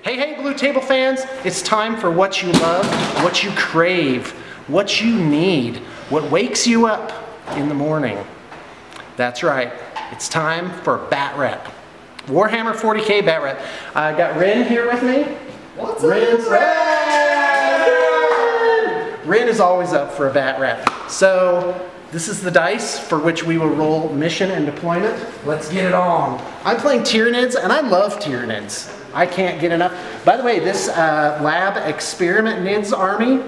Hey, hey, Blue Table fans, it's time for what you love, what you crave, what you need, what wakes you up in the morning. That's right, it's time for Batrep. Warhammer 40K Batrep. I got Rin here with me. What's up, Rin? Rin is always up for a Batrep. So, this is the dice for which we will roll mission and deployment. Let's get it on. I'm playing Tyranids, and I love Tyranids. I can't get enough. By the way, this lab experiment Nids army,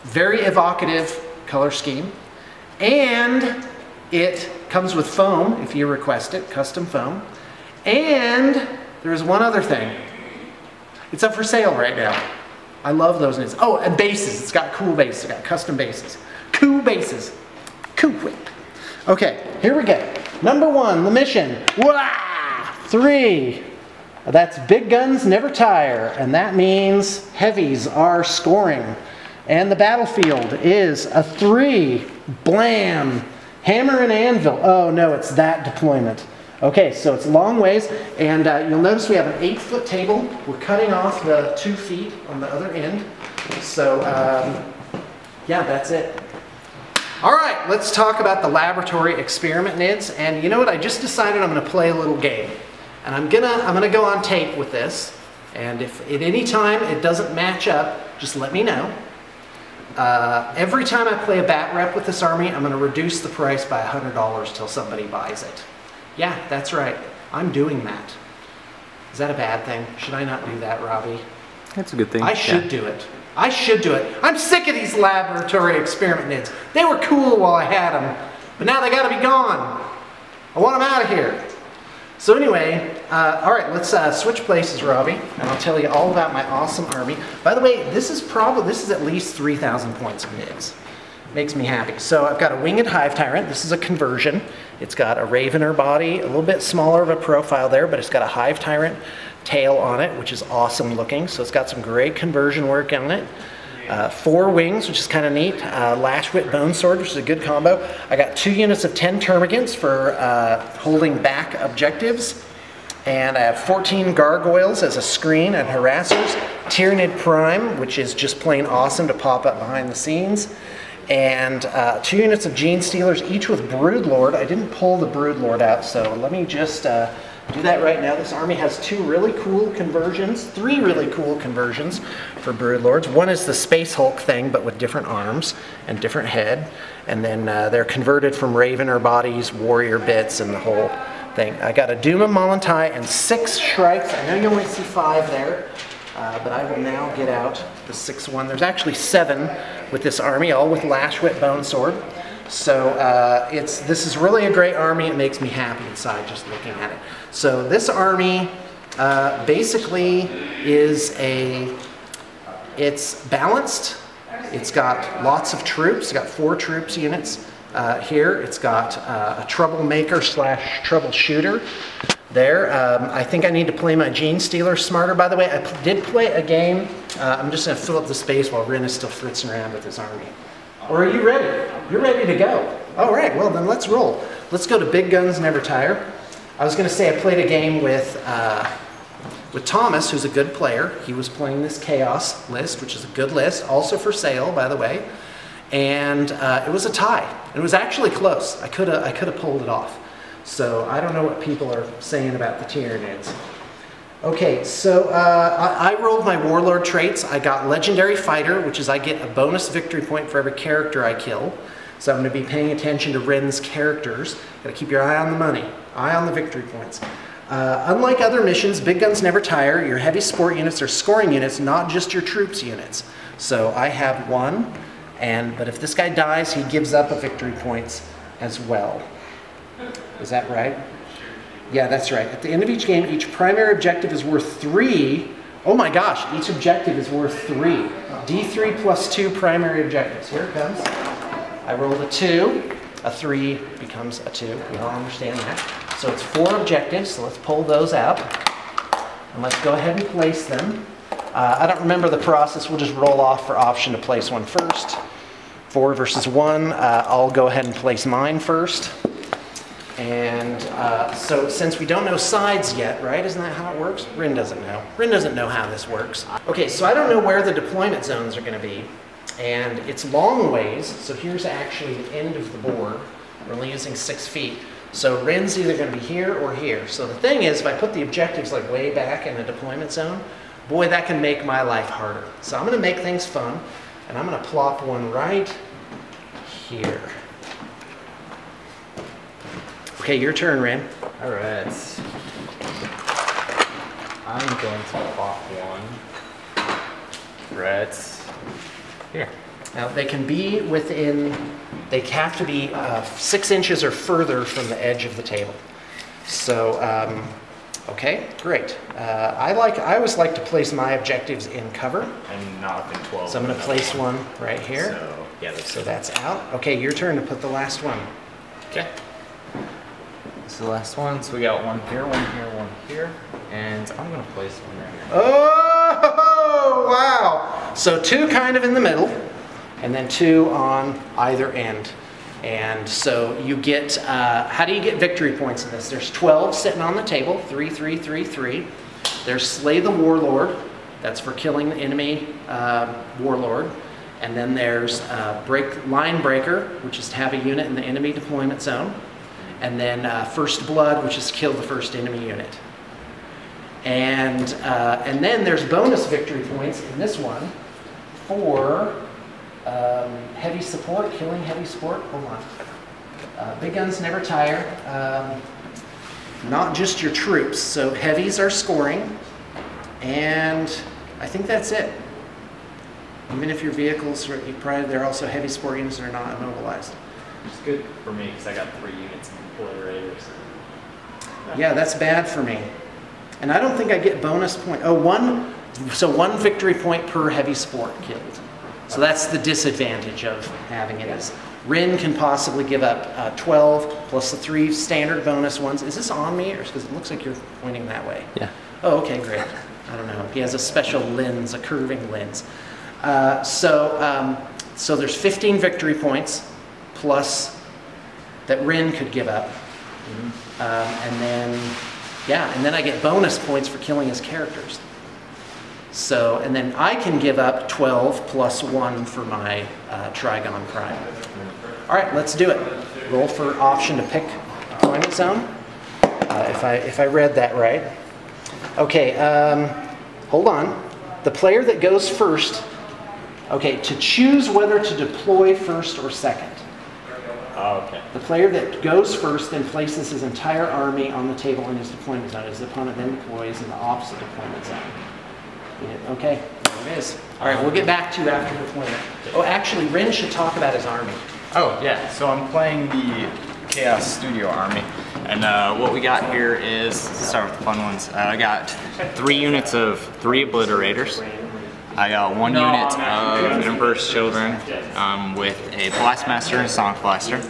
very evocative color scheme. And it comes with foam, if you request it, custom foam. And there's one other thing. It's up for sale right now. I love those Nids. Oh, and bases. It's got cool bases. It's got custom bases. Cool bases. Cool quick. Okay, here we go. Number one, the mission. Wah! 3. That's big guns never tire, and that means heavies are scoring. And the battlefield is a 3. Blam! Hammer and anvil. Oh no, it's that deployment. Okay, so it's long ways, and you'll notice we have an 8-foot table. We're cutting off the 2 feet on the other end. So, yeah, that's it. All right, let's talk about the laboratory experiment Nids. And you know what? I just decided I'm going to play a little game. And I'm gonna go on tape with this, and if at any time it doesn't match up, just let me know. Every time I play a Batrep with this army, I'm gonna reduce the price by $100 till somebody buys it. Yeah, that's right. I'm doing that. Is that a bad thing? Should I not do that, Robbie? That's a good thing. I should do it. I should do it. I'm sick of these laboratory experiment Nids. They were cool while I had them, but now they gotta be gone. I want them out of here. So anyway, all right, let's switch places, Robbie, and I'll tell you all about my awesome army. By the way, this is at least 3,000 points of Nids. Makes me happy. So I've got a winged hive tyrant. This is a conversion. It's got a ravener body, a little bit smaller of a profile there, but it's got a hive tyrant tail on it, which is awesome looking. So it's got some great conversion work on it. 4 wings, which is kind of neat. Lash Whip Bone Sword, which is a good combo. I got 2 units of 10 termagants for holding back objectives. And I have 14 gargoyles as a screen and harassers. Tyranid Prime, which is just plain awesome to pop up behind the scenes. And 2 units of Gene Stealers, each with Broodlord. I didn't pull the Broodlord out, so let me just do that right now. This army has 2 really cool conversions, 3 really cool conversions for Broodlords. One is the Space Hulk thing, but with different arms and different head. And then they're converted from Ravener bodies, warrior bits, and the whole thing. I got a Doom of Malantai and 6 Shrikes. I know you only see 5 there, but I will now get out the 6th one. There's actually 7 with this army, all with Lash Whip Bone Sword. So this is really a great army. It makes me happy inside just looking at it. So this army basically is it's balanced. It's got lots of troops. It's got 4 troops units here. It's got a troublemaker / troubleshooter there. I think I need to play my Gene Stealer smarter. By the way, I did play a game. I'm just going to fill up the space while Rin is still fritzing around with his army. Or are you ready? You're ready to go. All right, well then let's roll. Let's go to Big Guns Never Tire. I was going to say I played a game with Thomas, who's a good player. He was playing this Chaos list, which is a good list, also for sale, by the way. And it was a tie. It was actually close. I could have pulled it off. So I don't know what people are saying about the Tyranids. Okay, so I rolled my Warlord traits. I got Legendary Fighter, which is I get a bonus victory point for every character I kill. So I'm going to be paying attention to Rin's characters. Got to keep your eye on the money, eye on the victory points. Unlike other missions, Big Guns Never Tire. Your heavy sport units are scoring units, not just your troops units. So I have 1, but if this guy dies, he gives up a victory points as well. Is that right? Yeah, that's right. At the end of each game, each primary objective is worth 3. Oh my gosh, each objective is worth 3. D3 plus 2 primary objectives. Here it comes. I rolled a 2. A 3 becomes a 2. We all understand that. So it's 4 objectives, so let's pull those out. And let's go ahead and place them. I don't remember the process. We'll just roll off for option to place one first. 4 versus 1. I'll go ahead and place mine first. And so since we don't know sides yet, right? Isn't that how it works? Rin doesn't know. Rin doesn't know how this works. Okay, so I don't know where the deployment zones are going to be. And it's long ways. So here's actually the end of the board. We're only using 6 feet. So Rin's either going to be here or here. So the thing is, if I put the objectives like way back in a deployment zone, boy, that can make my life harder. So I'm going to make things fun. And I'm going to plop one right here. Okay, your turn, Rin. All right. I'm going to plop one right here. Now they can be within, they have to be 6 inches or further from the edge of the table. So, okay, great. I always like to place my objectives in cover. And not in 12. So I'm going to place one right here. So, yeah, so that's out. Okay, your turn to put the last one. Okay. This is the last one. So we got one here, one here, one here. And I'm going to place one right here. Oh, wow. So 2 kind of in the middle, and then 2 on either end. And so you get, how do you get victory points in this? There's 12 sitting on the table, 3, 3, 3, 3. There's Slay the Warlord, that's for killing the enemy warlord. And then there's Line Breaker, which is to have a unit in the enemy deployment zone. And then First Blood, which is to kill the first enemy unit. And then there's bonus victory points in this one for heavy support, killing heavy support. Hold on. Big guns never tire. Not just your troops. So heavies are scoring. And I think that's it. Even if your vehicles, they're also heavy support units that are not immobilized. It's good for me because I got 3 units of obliterators. Yeah, that's bad for me. And I don't think I get bonus point. Oh, 1 victory point per heavy support killed. So that's the disadvantage of having it. Is Rin can possibly give up 12 plus the 3 standard bonus ones. Is this on me, or because it looks like you're pointing that way? Yeah. Oh, okay, great. I don't know. He has a special lens, a curving lens. So there's 15 victory points plus that Rin could give up, and then I get bonus points for killing his characters. So, and then I can give up 12 plus 1 for my Trigon Prime. All right, let's do it. Roll for option to pick deployment zone. If I read that right. Okay, hold on. The player that goes first, okay, to choose whether to deploy first or second. Oh, okay. The player that goes first then places his entire army on the table in his deployment zone. His opponent then deploys in the opposite deployment zone. Yeah, okay, there it is. All right, we'll get back to you after deployment. Oh, actually, Rin should talk about his army. Oh, yeah. So I'm playing the Chaos Studio army. And what we got here is, let's start with the fun ones. I got 3 units of 3 obliterators. I got 1 unit of Emperor's Children with a Blastmaster and a Sonic Blaster.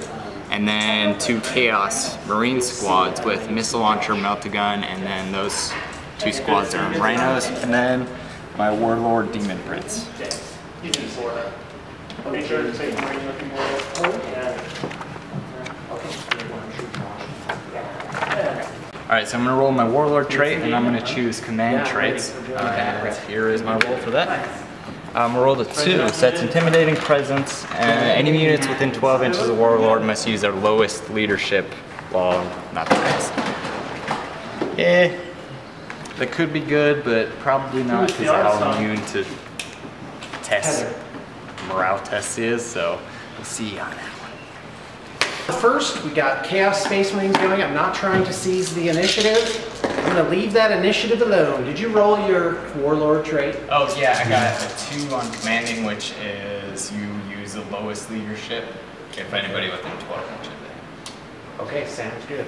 And then 2 Chaos Marine squads with Missile Launcher, Melt-A-Gun, and then those 2 squads are Rhinos. And then my Warlord Demon Prince. Alright, so I'm going to roll my Warlord trait, and I'm going to choose Command traits. And here is my roll for that. Roll a 2, sets Intimidating Presence, and any units within 12 inches of Warlord must use their lowest leadership. Well, not the best. Yeah, that could be good, but probably not because of how immune to tests, morale tests is, so we'll see on that one. First, we got Chaos Space Marines going. I'm not trying to seize the initiative. I'm going to leave that initiative alone. Did you roll your Warlord trait? Oh yeah, I got a 2 on Commanding, which is you use the lowest leadership if anybody within 12 inches of it. Okay, sounds good.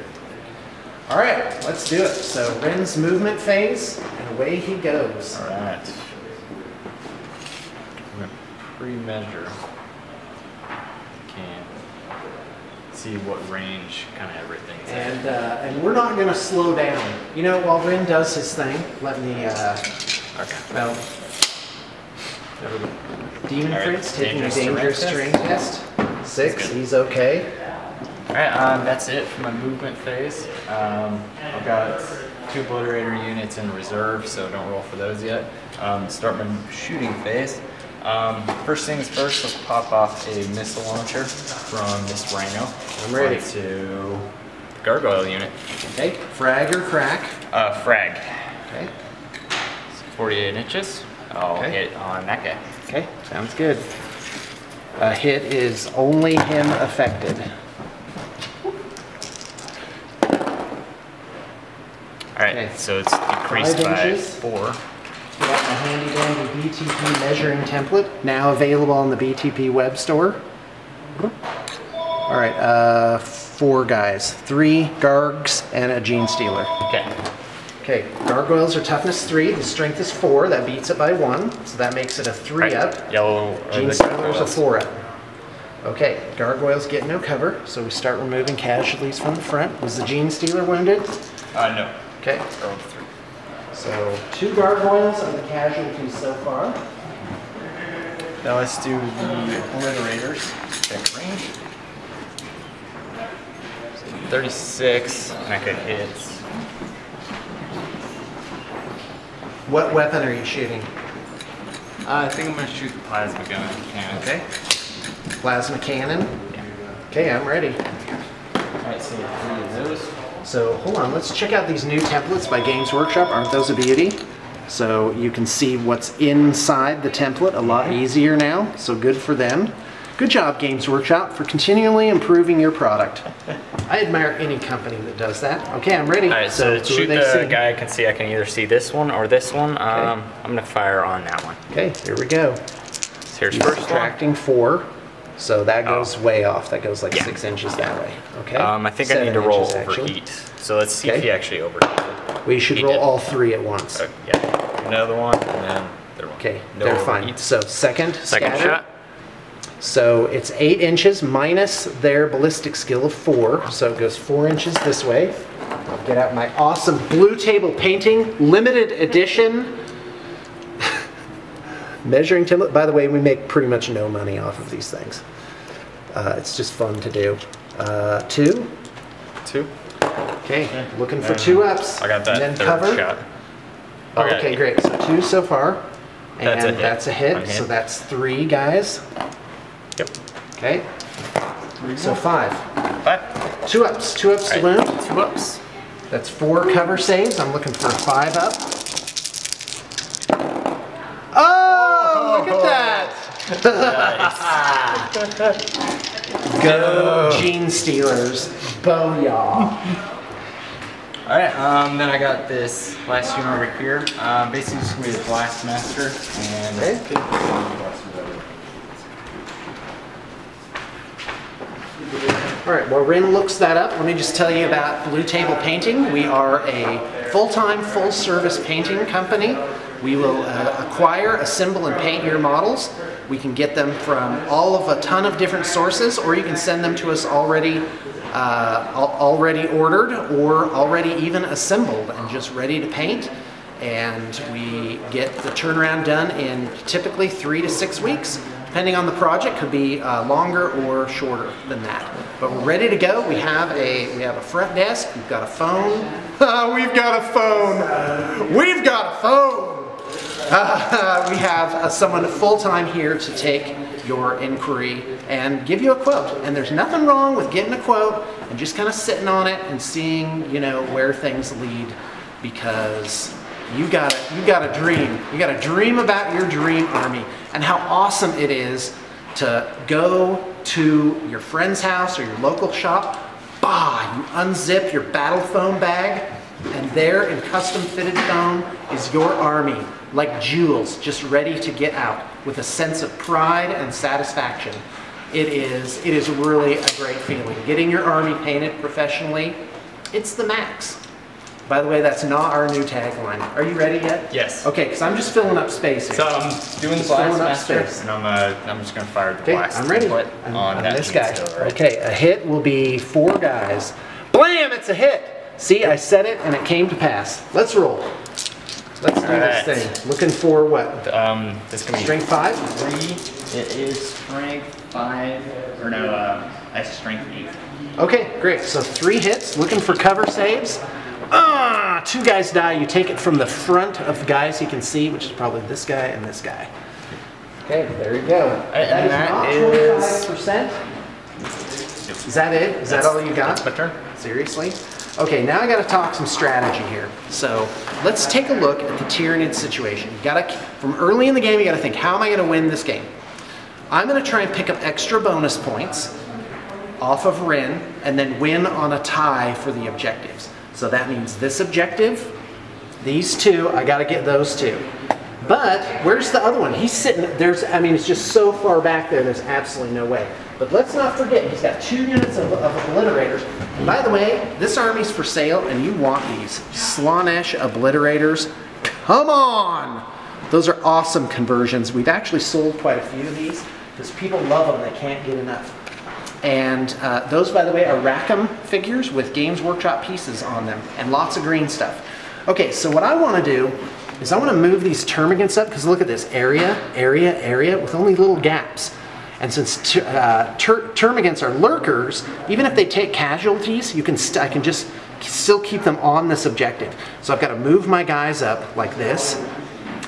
All right, let's do it. So Rin's movement phase, and away he goes. All right. I'm going to pre-measure. Can see what range kind of everything's at. And we're not going to slow down. You know, while Rin does his thing, let me, well, Demon Prince taking a dangerous terrain test. 6, he's okay. Alright, that's it for my movement phase. I've got 2 obliterator units in reserve, so don't roll for those yet. Start my shooting phase. First things first, let's pop off a missile launcher from this Rhino. I'm ready. To gargoyle unit. Okay, frag or crack? Frag. Okay. 48 inches. I'll hit on that guy. Okay, sounds good. A hit is only him affected. Alright, Okay. so it's increased 5 by inches. 4. Got my handy dandy BTP measuring template, now available on the BTP web store. Alright, 4 guys. 3 gargs and a gene stealer. Okay. Okay, gargoyles are toughness 3, the strength is 4, that beats it by 1, so that makes it a 3 up. Yellow Gene stealer's a 4 up. Okay, gargoyles get no cover, so we start removing casualties from the front. Was the gene stealer wounded? No. Okay. Roll 3. So 2 gargoyles are the casualties so far. Now let's do the obliterators. Check range. 36, and I could hit. What weapon are you shooting? I think I'm gonna shoot the plasma gun. Okay. Plasma cannon. Okay, I'm ready. Alright, so 3 of those. So hold on, let's check out these new templates by Games Workshop. Aren't those a beauty? So you can see what's inside the template a lot easier now. So good for them. Good job, Games Workshop, for continually improving your product. I admire any company that does that. Okay, I'm ready. Alright, so to shoot the guy I can see, I can either see this one or this one. Okay. I'm gonna fire on that one. Okay, here we go. So here's He's first subtracting 4, so that goes way off. That goes like 6 inches that way. Okay. I think I need to roll overheat. So let's see if he actually overheated. We should roll all 3 at once. Yeah. Another one, and then third one. Okay, No they're fine. overheat. So second scatter. shot. So it's 8 inches minus their ballistic skill of 4, so it goes 4 inches this way. I'll get out my awesome Blue Table Painting limited edition measuring template. By the way, we make pretty much no money off of these things. It's just fun to do. 2. 2. Okay, looking for 2 ups. I got that and then third cover. shot. Oh, okay, great. So 2 so far. That's And a hit. that's a hit. On So him. that's 3 guys. Yep. Okay. So 5. 5. 2 ups. 2 ups to wound. 2 ups. That's 4 cover saves. I'm looking for 5 up. Oh, look at that! Go Gene Stealers. Booyah. Alright, then I got this last unit over here. Basically just gonna be the Blast Master and Alright, while Rin looks that up, let me just tell you about Blue Table Painting. We are a full-time, full-service painting company. We will acquire, assemble, and paint your models. We can get them from a ton of different sources, or you can send them to us already ordered or already even assembled and just ready to paint. And we get the turnaround done in typically 3 to 6 weeks. Depending on the project, could be longer or shorter than that. But we're ready to go. We have a front desk. We've got a phone. We've got a phone. We've got a phone. We have someone full-time here to take your inquiry and give you a quote. And there's nothing wrong with getting a quote and just kind of sitting on it and seeing, where things lead, because you got a dream. You got to dream about your dream army and how awesome it is to go to your friend's house or your local shop. You unzip your battle foam bag, and there in custom fitted foam is your army, like jewels, just ready to get out with a sense of pride and satisfaction. It is really a great feeling. Getting your army painted professionally, it's the max. By the way, that's not our new tagline. Are you ready yet? Yes. Okay, because I'm just filling up space here. So I'm doing the Blast Master, and I'm just going to fire the blast. I'm ready. On that this guy. Still, right? Okay, a hit will be 4 guys. Blam! It's a hit. See, I said it, and it came to pass. Let's roll. Let's do this thing. Looking for what? This is going to be strength 5. 3. It is strength 5, or no, I have strength 8. Okay, great. So 3 hits, looking for cover saves. 2 guys die. You take it from the front of the guys you can see, which is probably this guy and this guy. Okay, there you go. And that is 25%. Is that it? Is that all you got? That's my turn. Seriously? Okay, now I got to talk some strategy here. So let's take a look at the Tyranid situation. You got to, from early in the game, you got to think, how am I going to win this game? I'm going to try and pick up extra bonus points off of Rin and then win on a tie for the objectives. So that means this objective, these 2, I got to get those 2. But where's the other one? He's sitting, I mean, it's just so far back there, there's absolutely no way. But let's not forget, he's got 2 units of obliterators. And by the way, this army's for sale, and you want these Slaanesh obliterators. Come on! Those are awesome conversions. We've actually sold quite a few of these because people love them, they can't get enough. And those, by the way, are Rackham figures with Games Workshop pieces on them and lots of green stuff. Okay, so what I want to do is I want to move these termagants up because look at this, area, area, area with only little gaps. And since termagants are lurkers, even if they take casualties, I can just still keep them on this objective. So I've got to move my guys up like this.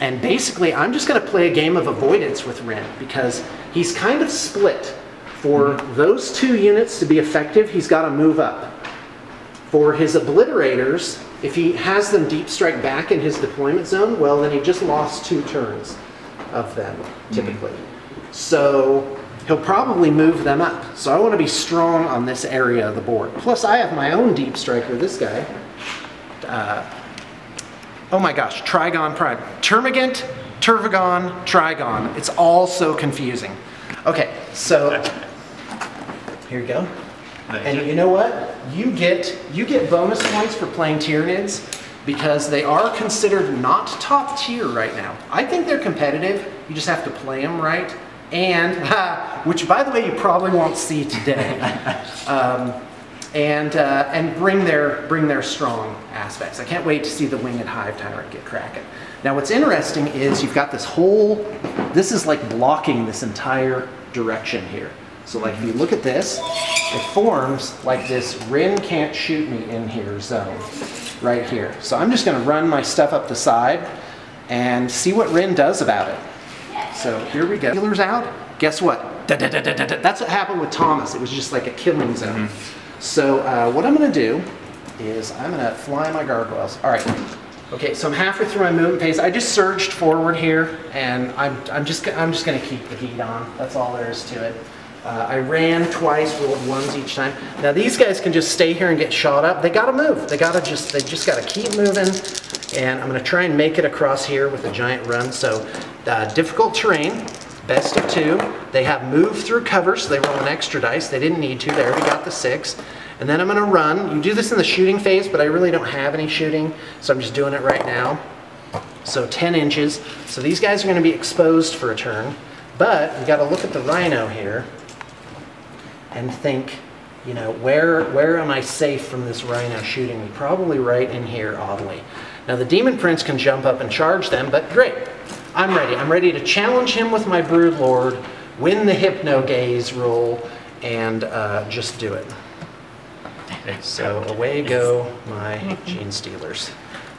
And basically, I'm just going to play a game of avoidance with Rin because he's kind of split. For those 2 units to be effective, he's got to move up. For his obliterators, if he has them deep strike back in his deployment zone, well, then he just lost 2 turns of them, typically. So he'll probably move them up. So I want to be strong on this area of the board. Plus, I have my own deep striker, this guy. Oh my gosh, Trigon Prime. Termagant, Tervagon, Trigon. It's all so confusing. Okay, so here you go. And you know what? You get bonus points for playing Tyranids because they are considered not top tier right now. I think they're competitive. You just have to play them right. And, which by the way, you probably won't see today. And bring their strong aspects. I can't wait to see the Winged Hive Tyrant get cracking. Now what's interesting is you've got this this is like blocking this entire direction here. So like if you look at this, it forms like this Rin can't shoot me in here zone right here. So I'm just going to run my stuff up the side and see what Rin does about it. So here we go. Healers out. Guess what? That's what happened with Thomas. It was just like a killing zone. So what I'm going to do is I'm going to fly my gargoyles. All right. Okay, so I'm halfway through my movement phase. I just surged forward here, and I'm just going to keep the heat on. That's all there is to it. I ran twice, rolled 1s each time. Now these guys can just stay here and get shot up. They got to move. They just got to keep moving. And I'm going to try and make it across here with a giant run. So difficult terrain, best of 2. They have moved through cover, so they roll an extra dice. They didn't need to. They already got the 6. And then I'm going to run. You do this in the shooting phase, but I really don't have any shooting, so I'm just doing it right now. So 10 inches. So these guys are going to be exposed for a turn. But you got to look at the rhino here and think, you know, where am I safe from this rhino shooting me? Probably right in here, oddly. Now the Demon Prince can jump up and charge them, but great. I'm ready. I'm ready to challenge him with my Broodlord, win the Hypno Gaze roll, and just do it. So away go my Gene Stealers.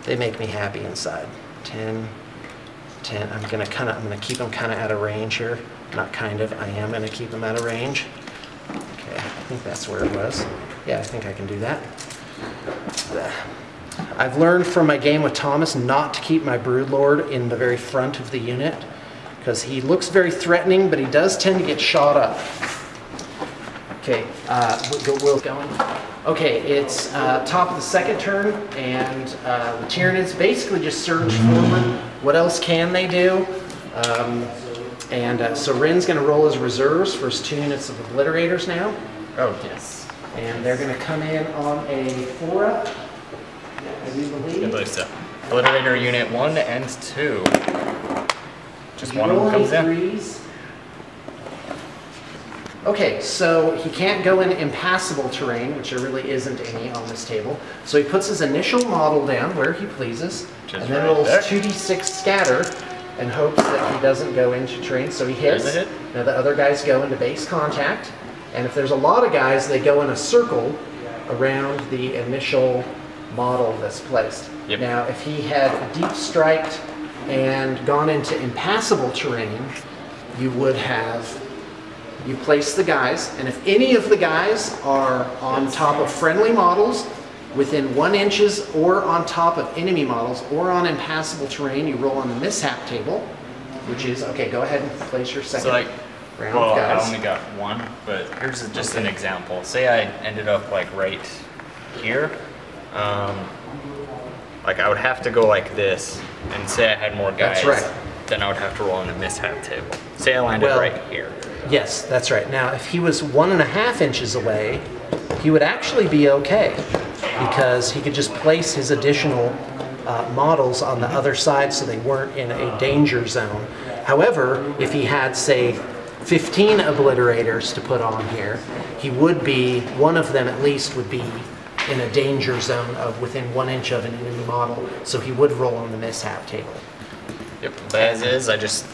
They make me happy inside. 10, 10. I'm gonna keep them kind of out of range here. Not kind of. I am gonna keep them out of range. Okay, I think that's where it was. Yeah, I think I can do that. I've learned from my game with Thomas not to keep my Broodlord in the very front of the unit because he looks very threatening, but he does tend to get shot up. Okay, Will's going. Okay, it's top of the second turn, and the Tyranids basically just surge forward. What else can they do? So Rin's going to roll his reserves for his 2 units of Obliterators now. Oh, yes. And they're going to come in on a 4-up, I do believe. I believe so. Obliterator unit 1 and 2. Just one of them comes in. 3s. Okay, so he can't go in impassable terrain, which there really isn't any on this table. So he puts his initial model down where he pleases, and then rolls 2d6 scatter and hopes that he doesn't go into terrain. So he hits. Now the other guys go into base contact, and if there's a lot of guys, they go in a circle around the initial model that's placed. Yep. Now if he had deep striked and gone into impassable terrain, you place the guys, and if any of the guys are on top of friendly models within 1 inches or on top of enemy models or on impassable terrain, you roll on the mishap table, which is, okay, go ahead and place your second round of guys. I only got one, but here's just an example. Say I ended up like right here. Like I would have to go like this, and say I had more guys. That's right. Then I would have to roll on the mishap table. Say I landed right here. Yes, that's right. Now, if he was 1.5 inches away, he would actually be okay because he could just place his additional models on the other side so they weren't in a danger zone. However, if he had, say, 15 obliterators to put on here, he would be, one of them at least would be in a danger zone of within 1 inch of an enemy model, so he would roll on the mishap table. Yep, but as is, I just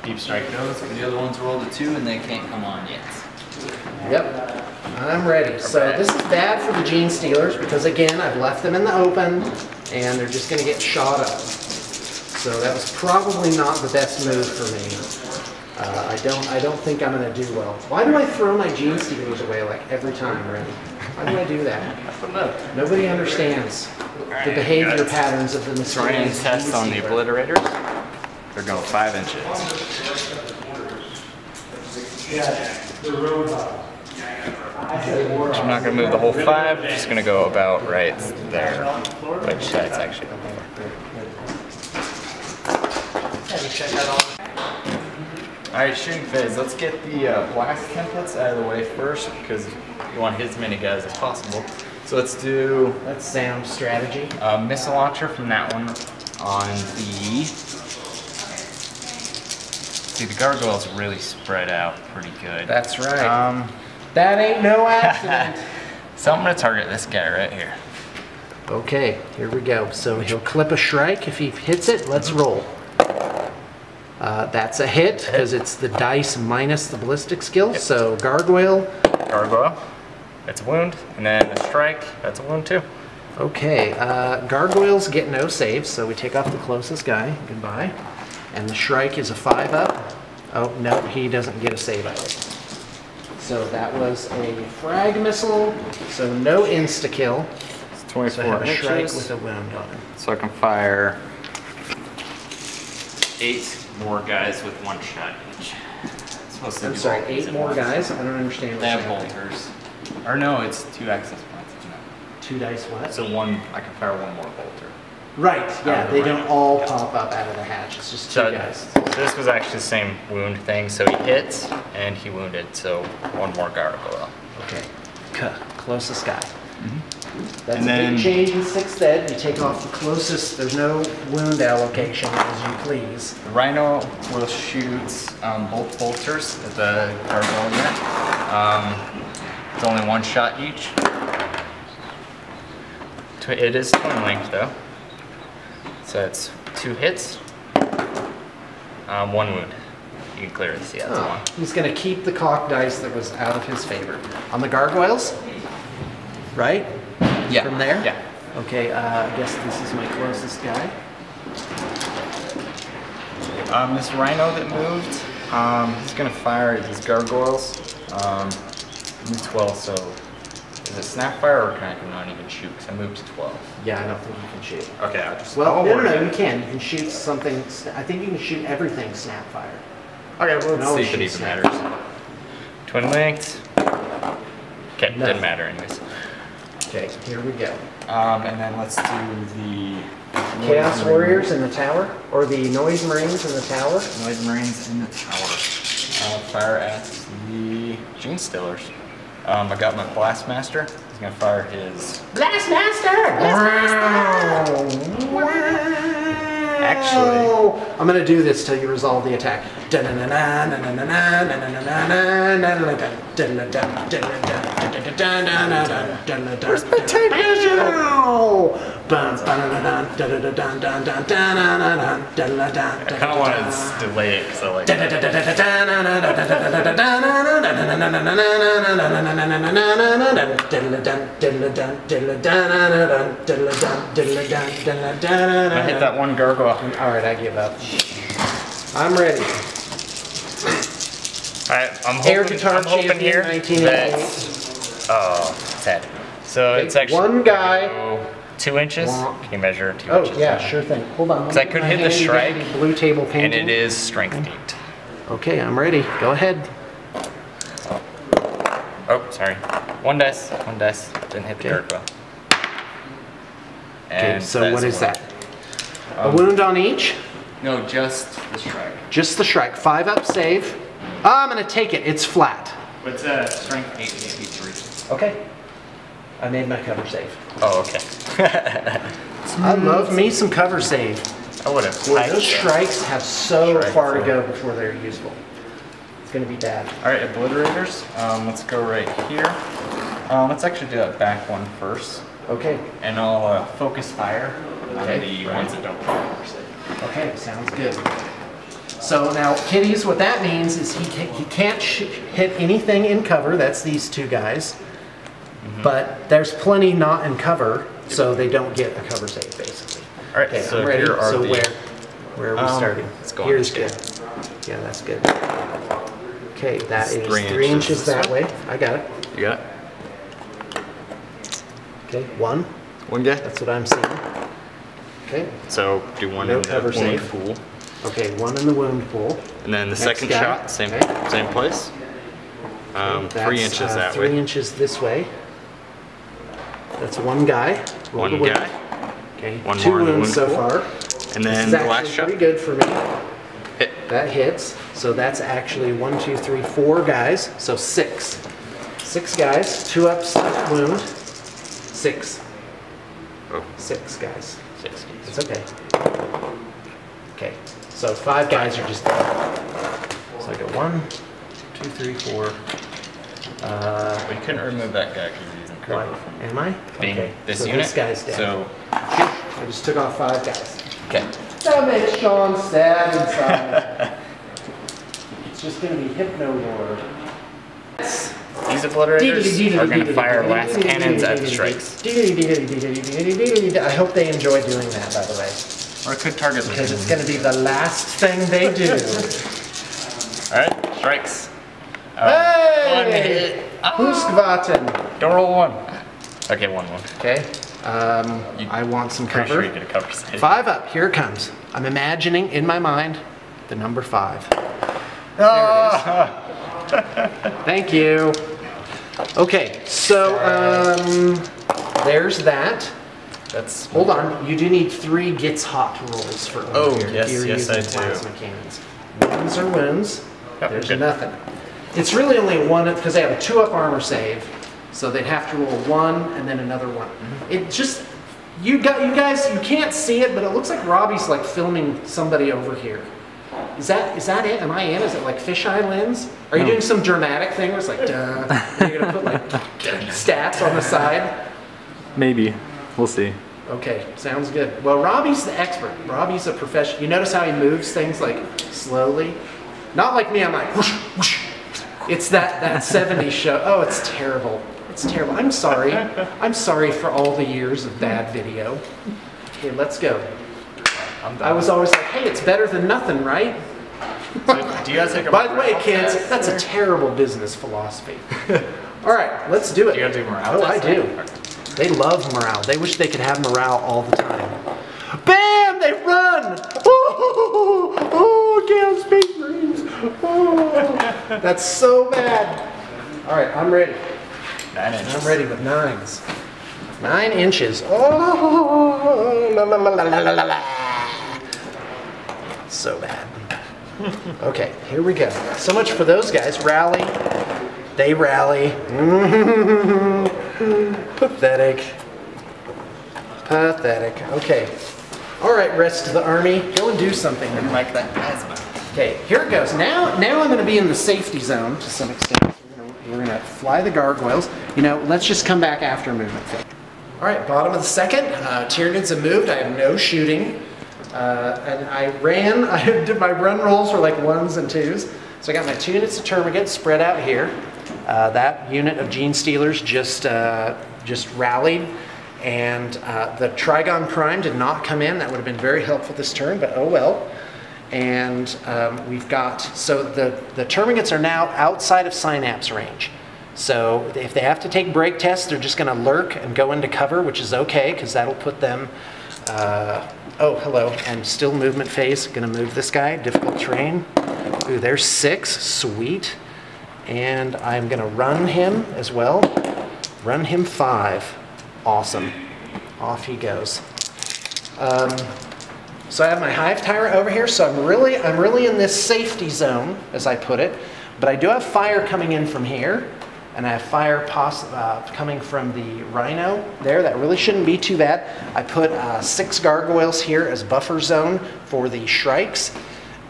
deep strike those, and the other ones rolled a 2 and they can't come on yet. Yep, I'm ready. So this is bad for the Gene Stealers because again, I've left them in the open and they're just going to get shot up. So that was probably not the best move for me. I don't think I'm going to do well. Why do I throw my Gene Stealers away like every time, Randy? Why do I do that? Nobody understands the behavior patterns of the mysterious Trying test on the obliterators. They're going 5 inches. I'm not going to move the whole 5, I'm just going to go about right there, which that's actually Alright, shooting phase. Let's get the blast templates out of the way first because you want to hit as many guys as possible. So let's do... That's sound strategy. Missile launcher from that one on the... See, the gargoyles really spread out pretty good. That's right. That ain't no accident. So I'm going to target this guy right here. Okay, here we go. So he'll clip a strike. If he hits it, let's roll. That's a hit because it's the dice minus the ballistic skill. Yep. So gargoyle. Gargoyle. That's a wound. And then a strike. That's a wound too. Okay, gargoyles get no saves, so we take off the closest guy. Goodbye. And the shrike is a 5-up. Oh, no, he doesn't get a save out of it. So that was a frag missile, so no insta-kill. It's 24 so I have a inches. shrike with a wound on it. So I can fire 8 more guys with 1 shot each. I'm sorry, 8 more guys? I don't understand They what's have happening. bolters. Or no, it's 2 access points, isn't it? 2 dice what? So I can fire 1 more bolter. Right, yeah, they don't all Yeah. pop up out of the hatch. It's just 2 guys. So this was actually the same wound thing. So he hits and he wounded. So 1 more gargoyle. Okay, closest guy. That's And a then- big change in 6th Ed. You take off the closest, there's no wound allocation as you please. The rhino will shoot both bolters at the gargoyle there. It's only 1 shot each. It is twin length though. So it's 2 hits, 1 wound. You can clearly see that's 1. He's going to keep the cock dice that was out of his favor. On the gargoyles, right? Yeah. From there? Yeah. Okay, I guess this is my closest guy. This rhino that moved, he's going to fire his gargoyles. Move 12, so is it snap fire or can I not even shoot? Because I moved to 12. Yeah, I don't think you can shoot. Okay, I'll just... Well, no, you can. You can shoot something. I think you can shoot everything snap fire. Okay, well, let's No, see if it shoot even snap. matters. Twin length. Okay, No. didn't matter anyways. Okay, here we go. And then let's do the... Chaos Warriors in the tower, or the Noise Marines in the tower. Noise Marines in the tower. Fire at the Gene Stealers. I got my Blastmaster. He's gonna fire his... Blastmaster! Actually... I'm gonna do this till you resolve the attack. Where's potato? I kind of want to delay it because I like it. I hit that one gargoyle. Alright, I give up. I'm ready. Alright, I'm Air hoping, guitar I'm hoping champion, here 1988. that... Oh, sad. So Okay, it's actually... one guy. 2 inches? Can you measure 2 Oh, inches? yeah, sure thing. Hold on. Because I could hit the shrike, blue table painting. and it is strength gate. Okay, I'm ready. Go ahead. Oh, sorry. One dice. Didn't hit the gargoyle. Okay, so what is that? A Um, wound on each? No, just the shrike. Just the shrike. 5 up save. Oh, I'm going to take it. It's flat. What's strength 8 83? Okay. I made my cover save. Oh, okay. I love me some cover save. I would have. Boy, those shrikes have so Shrike far to four. go before they're useful. It's going to be bad. All right, obliterators. Let's go right here. Let's actually do that back one first, Okay. and I'll focus fire on Okay. the ones that don't cover save. Okay, sounds good. So now, kitties, what that means is he can't hit anything in cover. That's these 2 guys. But there's plenty not in cover, so they don't get a cover save, basically. All right, Okay, so I'm ready. here are So the... where are we starting? let's go on Here's the good. Yeah, that's good. Okay, that It's is 3 3 inches inches that this way. I got it. You got it? Okay, 1. One guy? That's what I'm seeing. Okay. So do one No in the cover wound save. pool. Okay, 1 in the wound pool. And then the Next second guy. shot, same Okay. same place. 3 That's, inches that 3 way. inches this way. That's 1 guy. Roll the One wound. guy. Okay, One 2 more in the wounds wound so pool. far. And This then is the actually last shot. pretty good for me. Hit. That hits. So that's actually 1, 2, 3, 4 guys. So 6. 6 guys. 2 up, wound. 6. Oh. 6 guys. 6. It's okay. Okay. So 5 guys are just dead. So I go 1, 2, 3, 4. We couldn't remove that guy because he's in Why? cover. Am I? Being Okay. this So unit. this guy's dead. So I just took off 5 guys. okay. That makes Sean sad inside. It's just going to be Hypno Lord. These obliterators are going to fire last cannons at the strikes. I hope they enjoy doing that, by the way, Or it could target because them. it's going to be the last thing they do. Alright, strikes. One Hey! hit. Huskvaten. Don't roll 1. Okay, 1. Okay. I want some Pretty sure you cover. get a cover save. 5 up. Here it comes. I'm imagining in my mind the number 5. Thank you. Okay, so there's that. That's Hold on, you do need 3 gets hot rolls for Oh, here. yes, You're yes, using I do. plasma cannons. Wounds are wounds. Yep, There's good. nothing. It's really only 1 because they have a 2 up armor save, so they'd have to roll 1 and then another 1. It just you guys you can't see it, but it looks like Robbie's like filming somebody over here. Is that it? Am I in? Is it like fisheye lens? Are you doing some dramatic thing where it's like, duh, and you're gonna put like stats on the side? Maybe. We'll see. Okay, sounds good. Well, Robbie's the expert. Robbie's a professional. You notice how he moves things like slowly? Not like me, I'm like whoosh, whoosh. It's that 70s show. Oh, it's terrible. It's terrible. I'm sorry. I'm sorry for all the years of bad video. Okay, let's go. I was always like, hey, it's better than nothing, right? So, do you guys take a By the way, morale kids, test? that's a terrible business philosophy. All right, let's do it. Do you guys do morale Oh, I test? do. They love morale. They wish they could have morale all the time. Bam! They run! Oh, down Space Marines! Oh, that's so bad. All right, I'm ready. 9 inches. I'm ready with 9s. 9 inches. Oh, la, la, la, la, la, la, la. So bad. Okay, here we go. So much for those guys. Rally. They rally. Pathetic. Pathetic. Okay. All right, rest of the army. Go and do something. Like that plasma. Okay, here it goes. Now I'm going to be in the safety zone to some extent. We're gonna fly apply the gargoyles. You know, let's just come back after movement phase. All right, bottom of the second. Tyranids have moved. I have no shooting. And I did my run rolls for like 1s and 2s. So I got my 2 units of termagants spread out here. That unit of Gene Stealers just rallied. And the Trigon Prime did not come in. That would have been very helpful this turn, but oh well. And we've got, so the termagants are now outside of synapse range. So if they have to take break tests, they're just going to lurk and go into cover, which is okay, because that'll put them, oh, hello, and still movement phase. Going to move this guy, difficult terrain. Ooh, there's 6, sweet. And I'm going to run him as well. Run him 5. Awesome. Off he goes. So I have my Hive Tyrant over here, so I'm really in this safety zone, as I put it. But I do have fire coming in from here, and I have fire coming from the Rhino there. That really shouldn't be too bad. I put 6 gargoyles here as buffer zone for the Shrikes.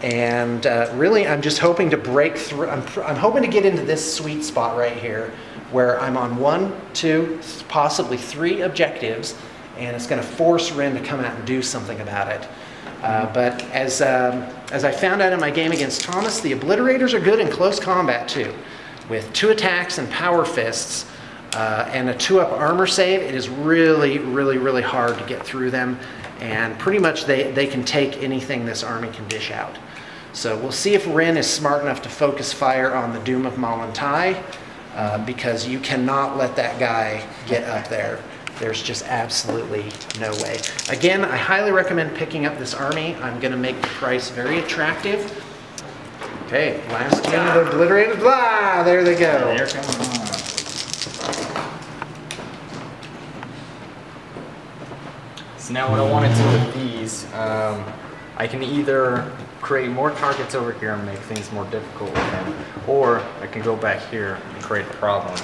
And really, I'm just hoping to break through. I'm hoping to get into this sweet spot right here, where I'm on 1, 2, possibly 3 objectives, and it's going to force Ren to come out and do something about it. But as I found out in my game against Thomas, the Obliterators are good in close combat too. With 2 attacks and power fists and a 2-up armor save, it is really, really, really hard to get through them. And pretty much they can take anything this army can dish out. So we'll see if Ren is smart enough to focus fire on the Doom of Malantai, because you cannot let that guy get up there. There's just absolutely no way. Again, I highly recommend picking up this army. I'm going to make the price very attractive. Okay, last unit obliterated. Blah! There they go. They're coming on. So now what I want to do with these, I can either create more targets over here and make things more difficult with them, or I can go back here and create a problem.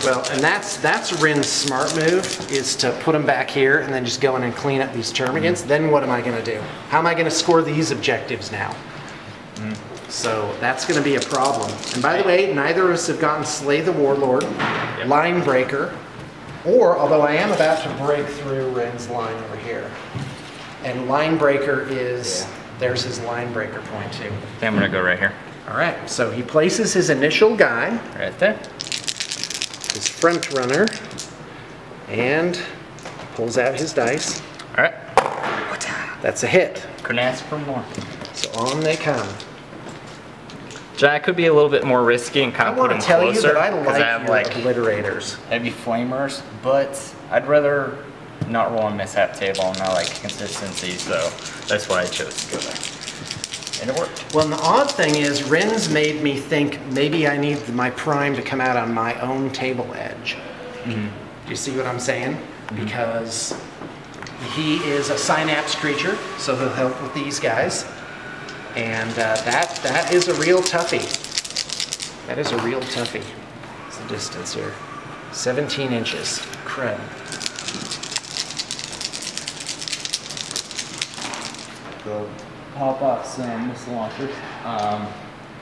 Well, and that's Rin's smart move, is to put them back here and then just go in and clean up these termagants. Then what am I going to do? How am I going to score these objectives now? So that's going to be a problem. And by the way, neither of us have gotten Slay the Warlord, Line Breaker, or, although I am about to break through Rin's line over here. And Line Breaker is, there's his Line Breaker point too. Okay, I'm going to go right here. All right, so he places his initial guy. Right there. His front runner, and pulls out his dice. All right. That's a hit. Couldn't ask for more. So on they come. Jack could be a little bit more risky and kind of put him closer. I want to tell you that I have like your obliterators. Heavy flamers, but I'd rather not roll on mishap table, and I like consistency, so that's why I chose to go there. And it worked. Well, and the odd thing is, Rin's made me think maybe I need my prime to come out on my own table edge. Do you see what I'm saying? Because he is a synapse creature, so he'll help with these guys. And that is a real toughie. That is a real toughie. What's the distance here? 17 inches. Crud. Go pop off some missile launcher.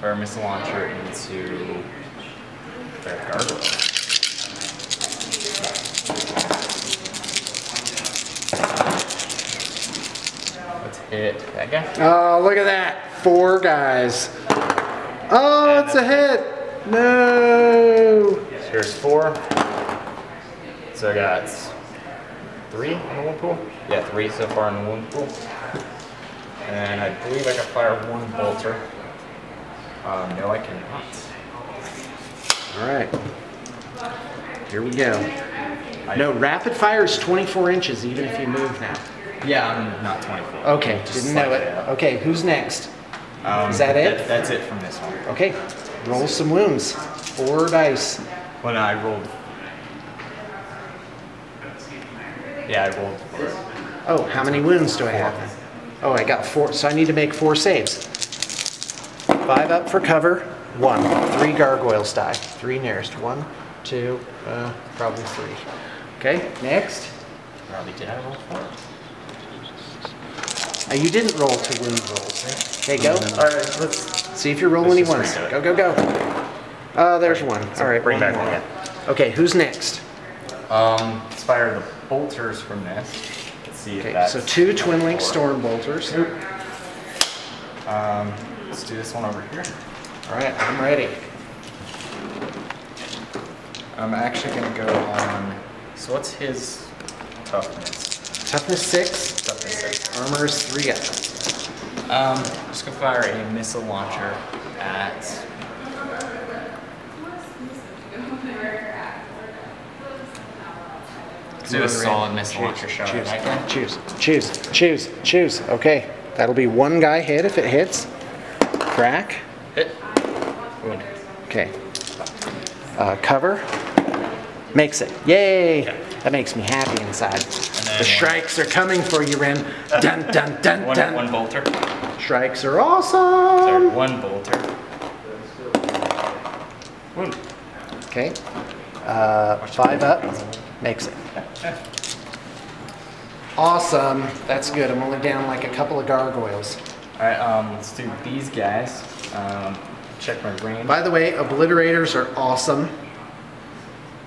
Or missile launcher into their gargoyle. Let's hit that guy. Oh, look at that. 4 guys. Oh, it's a hit. No. Here's 4. So I got 3 in the wound pool. Yeah, 3 so far in the wound pool. And I believe I can fire 1 bolter. No, I cannot. All right. Here we go. No, rapid fire is 24 inches even if you move now. Yeah, I'm not 24. Okay, didn't know it. Okay, who's next? Is that it? That's it from this one. Okay, roll some wounds. 4 dice. Well, no, I rolled. Yeah, I rolled 4. Oh, how many wounds do I have? Oh, I got 4, so I need to make 4 saves. 5 up for cover, 1. 3 gargoyles die. 3 nearest. 1, 2, probably 3. Okay, next. Probably did I roll 4? You didn't roll 2 wound rolls. Okay, go. All right, let's see if you roll any ones. Go, go, go. Oh, there's one. So All right, bring one back more. one. Okay, who's next? Let's fire the bolters from this. Let's see if Okay, that's... so 2 twin link storm bolters. Let's do this one over here. All right, I'm ready. I'm actually gonna go on, so what's his toughness? Toughness 6, Toughness 6. armor is 3 up. Just gonna fire a missile launcher at... Do a solid missile launcher shot at that guy. Choose. Okay, that'll be 1 guy hit if it hits. Crack. Hit. Wound. Okay. Cover. Makes it. Yay! Okay. That makes me happy inside. then The strikes are coming for you, Ren. Dun dun dun dun. One bolter. Strikes are Sorry, awesome. 1 bolter. Wound. Okay. 5 up. Makes it. Awesome. That's good. I'm only down like a couple of gargoyles. Alright, let's do these guys. Check my range. By the way, obliterators are awesome.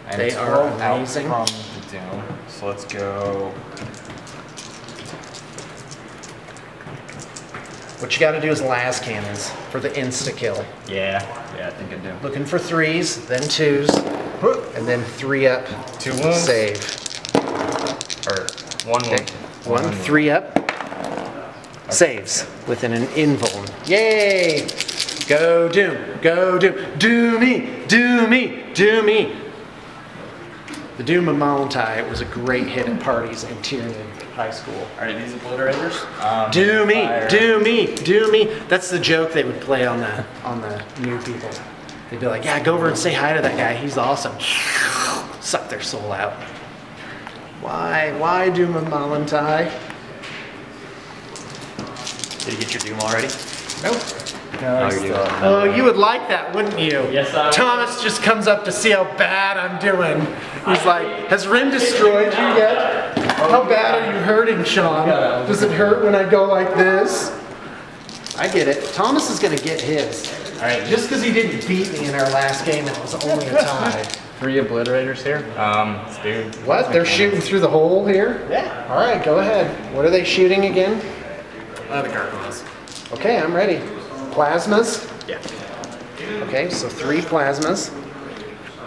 I'm they are 12 out amazing. from the dome. So let's go. What you got to do is las cannons for the insta kill. Yeah, I think I do. Looking for 3s, then 2s, and then 3 up. 2 wounds. Save. Or 1 Okay. wound. 1, 3 up. Saves within an invuln. Yay! Go Doom! Go Doom! Do me! Do me! Do me! The Doom of Malantai was a great hit at parties in Tyranid High School. Alright, these obliterators. Do me! Fire. Do me! Do me! That's the joke they would play on the new people. They'd be like, yeah, go over and say hi to that guy. He's awesome. Suck their soul out. Why? Why Doom of Malantai? Did you get your Doom already? Nope. No, you're doing it. Oh, you would like that, wouldn't you? Yes, I would. Thomas just comes up to see how bad I'm doing. He's like, has Ren destroyed you yet? How bad are you hurting, Sean? Does it hurt when I go like this? I get it. Thomas is going to get his. All right, Just because he didn't beat me in our last game and it was only a tie. 3 obliterators here. Let's do. What? They're shooting through the hole here? Yeah. All right, go ahead. What are they shooting again? The gargoyles. Okay, I'm ready. Plasmas? Yeah. Okay, so 3 plasmas.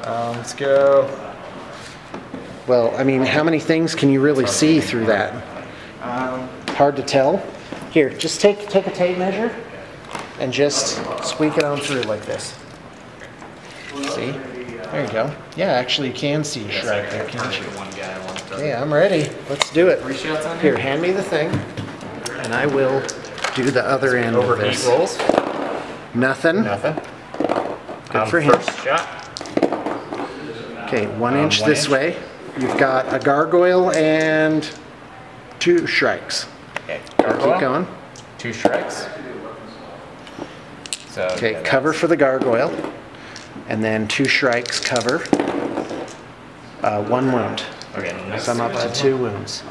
Let's go. Well, I mean, how many things can you really see through that? Hard to tell. Here, just take a tape measure and just squeak it on through like this. See? There you go. Yeah, actually you can see Shrek there, can't you? One guy wants to. Yeah, I'm ready. Let's do it. 3 shots on Here, hand me the thing, and I will do the other end of Over 8 this. rolls. Nothing. Nothing. Good for him. First shot. Okay, 1 inch 1 this inch. way. You've got a gargoyle and 2 shrikes. Okay. Keep going. 2 strikes. So. Okay, yeah, cover for the gargoyle, and then 2 shrikes cover. 1 wound. Okay. Next. So I'm up to 2 wounds.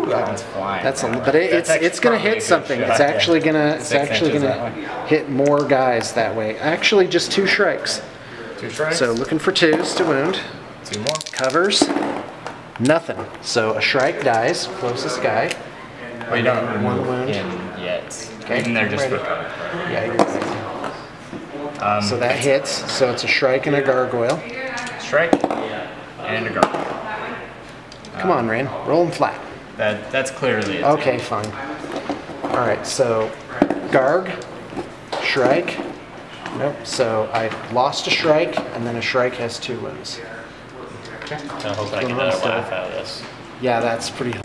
That one's flying. That's a, man. but That's it's gonna probably a hit good something. shot, It's yeah. actually gonna 6 inches that way. hit more guys that way. Actually, just 2 strikes. 2 strikes. So looking for 2s to wound. 2 more. Covers. Nothing. So a shrike dies. Closest guy. Well, you don't One remove wound. him yet. Okay, Even they're just ready. for cover. Yeah, you're right. So that hits. So it's a shrike and a gargoyle. Strike and a gargoyle. Come on, Ren. Roll them flat. That's clearly it. Okay, fine. All right, so Garg, Shrike. Nope, so I lost a Shrike, and then a Shrike has 2 wounds. I hope I get another laugh out of this. Yeah, that's pretty.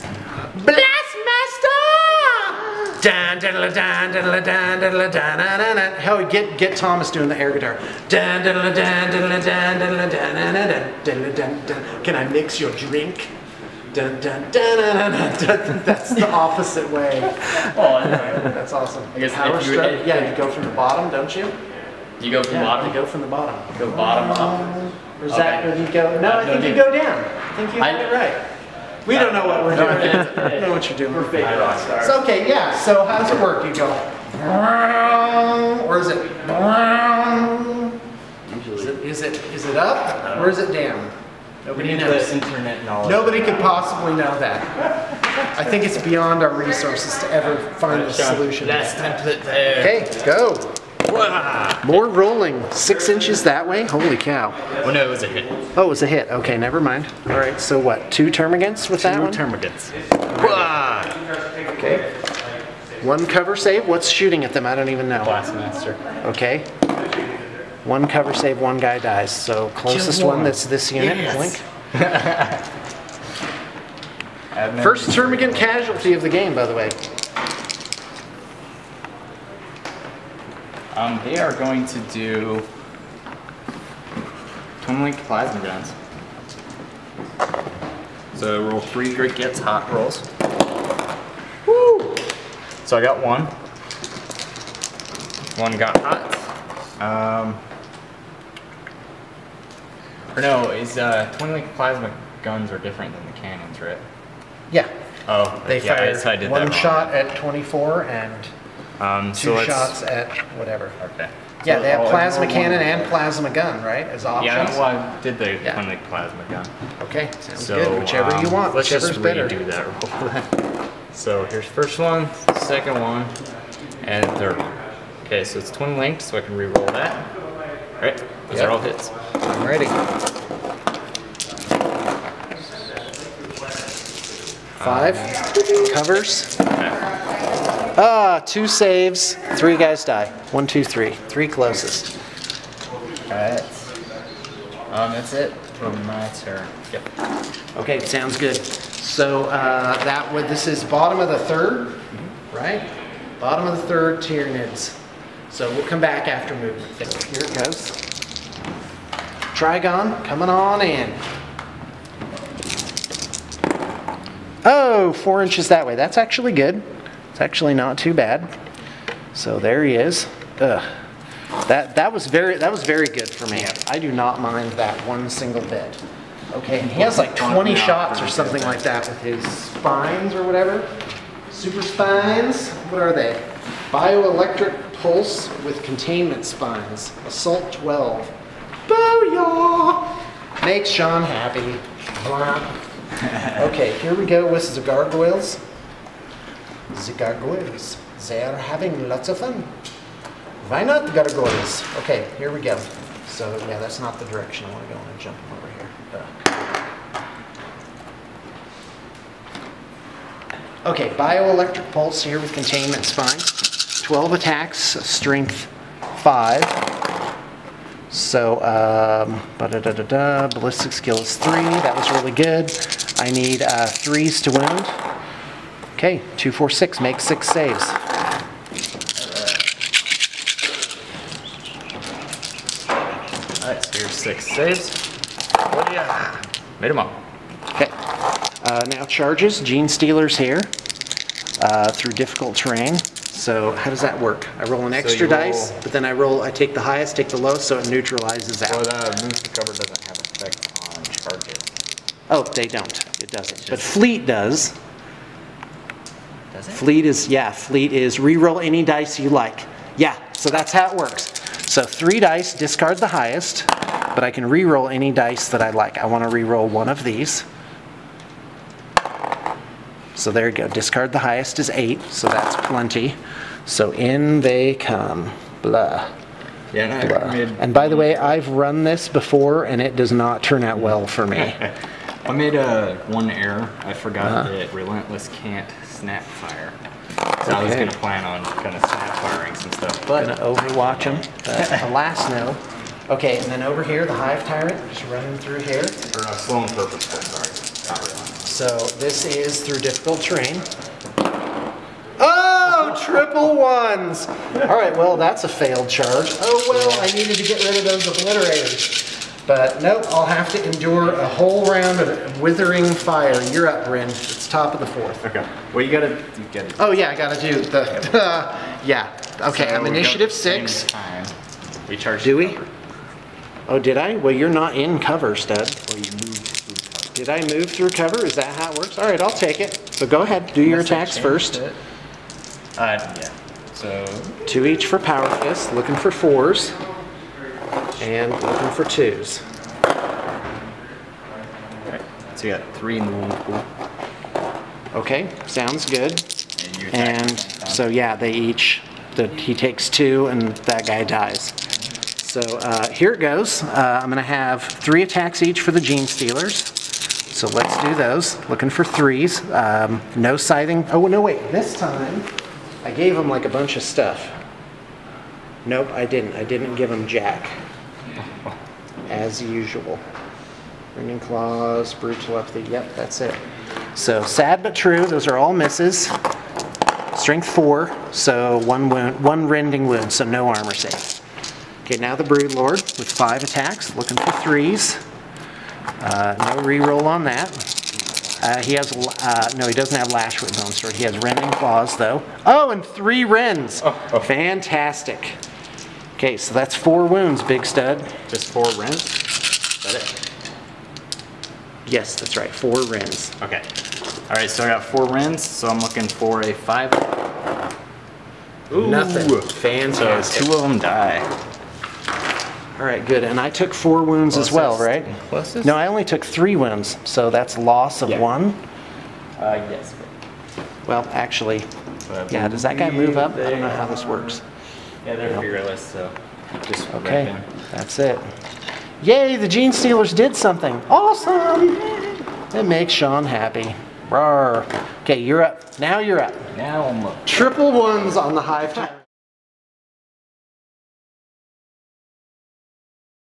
Blastmaster! Dan diddle dan diddle dan diddle dan dan dan. Hell, get Thomas doing the air guitar. Dan diddle dan diddle dan diddle dan dan diddle dan dan. Can I mix your drink? Dun, dun, dun, dun, dun, dun. That's the opposite way. Oh, That's awesome. I guess Power if you stroke. would- Yeah, you go from the bottom, don't you? you go from Yeah, bottom. you go from the bottom. Go bottom up. Or is that Okay. when you go? No, I think you go down. I think you got it right. We don't know what we're doing. I don't know what you're doing. We're fake rock stars. It's okay, yeah. So how does it work? You go Or is it? Is it up or is it down? Nobody knows. Internet knowledge. Nobody could possibly know that. I think it's beyond our resources to ever find a solution. Last template there. Okay, go. More rolling. 6 inches that way? Holy cow. Well, no, it was a hit. Oh, it was a hit. Okay, never mind. All right, so what? 2 termagants with that one? 2 termagants. Okay. 1 cover save. What's shooting at them? I don't even know. Blastmaster. Okay. 1 cover save, 1 guy dies. So closest one that's this unit. Blink. First termagant casualty of the game, by the way. They are going to do twin link plasma guns. So roll 3 great gets hot rolls. Woo! So I got 1. 1 got hot. Or no, is twin link plasma guns are different than the cannons, right? Yeah. Oh, They yeah, fire I did 1 that wrong. shot at 24 and 2 shots at whatever. Okay. Yeah, So they have I'll plasma ignore cannon one. and plasma gun, right? As options. Yeah, well, I did the Yeah. twin link plasma gun. Okay, sounds So good. Whichever you want. Let's just Whichever's better. redo that roll then. So here's first one, second one, and third one. Okay, so it's twin linked, so I can re-roll that. Right? Those are all hits. I'm ready. 5 covers. Okay. 2 saves. 3 guys die. 1, 2, 3. 3 closest. Alright. That's it for my turn. Yep. Okay, sounds good. So this is bottom of the 3rd, right? Bottom of the 3rd, Tyranids. So we'll come back after movement. Here it goes. Trigon coming on in. Oh, 4 inches that way. That's actually good. It's actually not too bad. So there he is. Ugh. That was very good for me. I do not mind that one single bit. Okay, and he has like 20 shots or something like that with his spines or whatever. Super spines. What are they? Bioelectric pulse with containment spines. Assault 12. Booyah! Makes Sean happy. Blah. Okay, here we go with the gargoyles. The gargoyles. They are having lots of fun. Why not gargoyles? Okay, here we go. So yeah, that's not the direction I want to go. I'm going to jump them over here. Okay, bioelectric pulse here with containment spine. 12 attacks, strength 5. So, ballistic skill is 3. That was really good. I need 3s to wound. Okay, 2, 4, 6. Make 6 saves. Alright, so here's 6 saves. What do you made them up. Okay. Now charges. Gene Stealer's here through difficult terrain. So how does that work? I roll an extra dice, but then I take the highest, take the lowest, so it neutralizes out. Well, the move to cover doesn't have effect on charges. Oh, they don't. It doesn't. But Fleet does. Does it? Fleet is reroll any dice you like. Yeah, so that's how it works. So 3 dice, discard the highest, but I can reroll any dice that I like. I want to reroll one of these. So there you go. Discard the highest is 8, so that's plenty. So in they come. Blah. Yeah, no, Blah. And by the way, I've run this before, and it does not turn out well for me. I made one error. I forgot that Relentless can't snap fire. So I was going to plan on kind of snap firing some stuff. But Gonna overwatch them. Alas, no. Okay, and then over here, the Hive Tyrant, just running through here. or slow and purposeful, sorry. Not Relentless. So this is through difficult terrain. Oh, triple 1s. All right, well, that's a failed charge. Oh, well, I needed to get rid of those obliterators. But nope, I'll have to endure a whole round of withering fire. You're up, Bryn. It's top of the 4th. Okay. Well, you gotta get it. Oh yeah, I gotta do the, yeah. Okay, So I'm we initiative got the same 6. time. We charge. Do we? Oh, did I? Well, you're not in cover, stud. Well, you moved through cover. Did I move through cover? Is that how it works? All right, I'll take it. So go ahead, do your Unless I attacks changed first. it. Yeah. So 2 each for Power Fist, looking for 4s, and looking for 2s. okay. So you got 3 in the wound pool. Okay, sounds good. And you attack And at the same time. so yeah, they each, he takes 2 and that guy dies. So here it goes. I'm gonna have 3 attacks each for the Gene Stealers. So let's do those. Looking for 3s. No scything. Oh no, wait. This time I gave him like a bunch of stuff. Nope, I didn't. I didn't give him jack. As usual. Ringing Claws, Brute Telepathy. Yep, that's it. So sad but true. Those are all misses. Strength 4, so 1 wound, 1 rending wound, so no armor save. Okay, now the Brood Lord with 5 attacks, looking for 3s. No reroll on that. He has, no, he doesn't have Lash with Bone Sword. He has Rending Claws, though. Oh, and 3 rends. Oh. Fantastic. Okay, so that's 4 wounds, Big Stud. Just 4 rends? Is that it? Yes, that's right, 4 rends. Okay. Alright, so I got 4 rends, so I'm looking for a 5. Ooh. Nothing. So Fantastic. 2 of them die. All right, good. And I took 4 wounds as well, right? Closest? No, I only took 3 wounds, so that's loss of 1. Yes. Well, actually, yeah, does that guy move up? I don't know how this works. Yeah, they're fearless, so just Okay, wreck him. that's it. Yay, the Gene Stealers did something. Awesome! It makes Sean happy. Rawr. Okay, you're up. Now you're up. Now I'm up. Triple 1s on the Hive Tyrant.